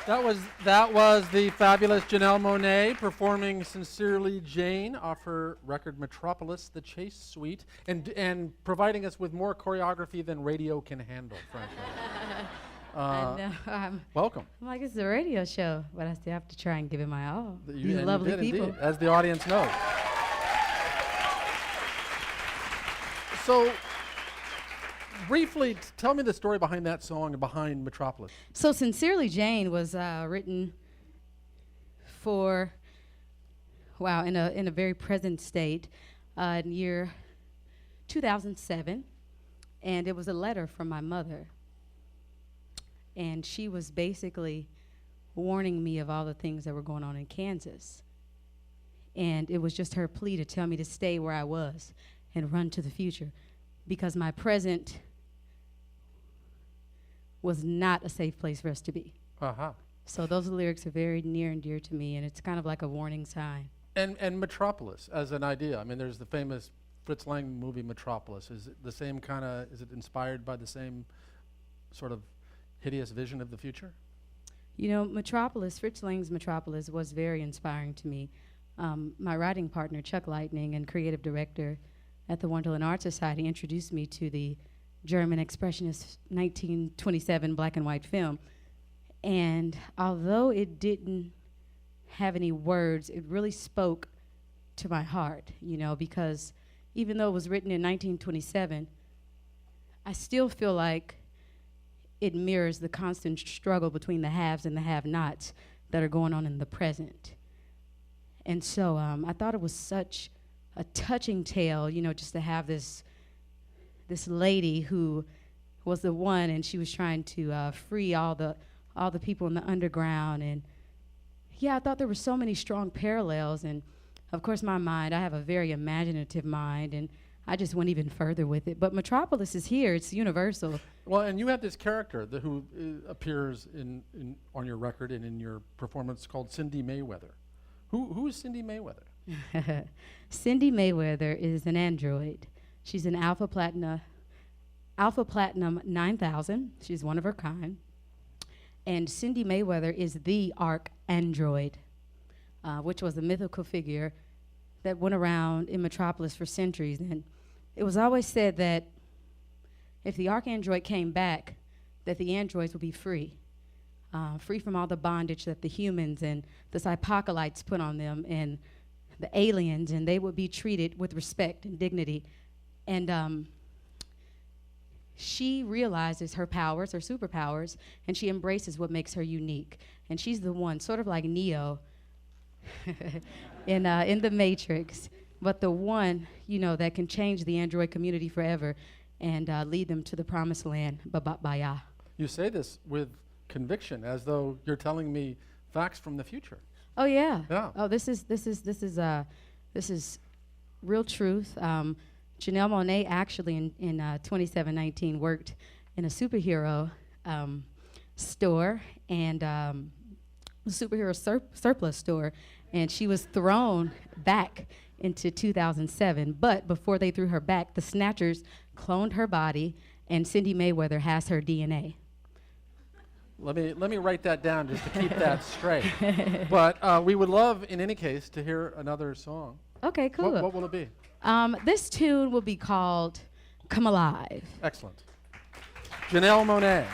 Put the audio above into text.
That was the fabulous Janelle Monáe performing "Sincerely Jane" off her record Metropolis, the Chase Suite, and providing us with more choreography than radio can handle, frankly. I know. Welcome. I'm like, it's a radio show, but I still have to try and give it my all. You lovely did people. indeed, as the audience knows. So, briefly, tell me the story behind that song and behind Metropolis. So "Sincerely Jane" was written for, in a very present state, in year 2007, and it was a letter from my mother. And she was basically warning me of all the things that were going on in Kansas. And it was just her plea to tell me to stay where I was and run to the future, because my present was not a safe place for us to be. Uh-huh. So those lyrics are very near and dear to me, and it's kind of like a warning sign. And Metropolis as an idea. I mean, there's the famous Fritz Langs movie Metropolis. Is it the same kind of, is it inspired by the same sort of hideous vision of the future? You know, Metropolis, Fritz Langs' Metropolis was very inspiring to me. My writing partner, Chuck Lightning, and creative director at the Wonderland Art Society, introduced me to the German expressionist 1927 black and white film. And although it didn't have any words, it really spoke to my heart, you know, because even though it was written in 1927, I still feel like it mirrors the constant struggle between the haves and the have-nots that are going on in the present. And so I thought it was such a touching tale, you know, just to have this lady who was the one, and she was trying to free all the people in the underground. And yeah, I thought there were so many strong parallels. And of course, my mind, I have a very imaginative mind, and I just went even further with it. But Metropolis is here, it's universal. Well, and you have this character who appears on your record and in your performance called Cindi Mayweather. Who is Cindi Mayweather? Cindi Mayweather is an android. She's an Alpha Platinum 9000. She's one of her kind. And Cindi Mayweather is the Arch-Android, which was a mythical figure that went around in Metropolis for centuries. And it was always said that if the Arch-Android came back, that the androids would be free. Free from all the bondage that the humans and the Cypocalypts put on them, and the aliens, and they would be treated with respect and dignity. And she realizes her powers, her superpowers, and she embraces what makes her unique. And she's the one, sort of like Neo in the Matrix, but the one, you know, that can change the android community forever and lead them to the promised land, Baya. You say this with conviction, as though you're telling me facts from the future. Oh yeah. Yeah. Oh, this is real truth. Janelle Monáe actually in 2719 worked in a superhero store and superhero surplus store, and she was thrown back into 2007. But before they threw her back, the Snatchers cloned her body, and Cindi Mayweather has her DNA. Let me write that down just to keep that straight. But we would love, in any case, to hear another song. Okay, cool. What will it be? This tune will be called "Come Alive." Excellent. Janelle Monáe.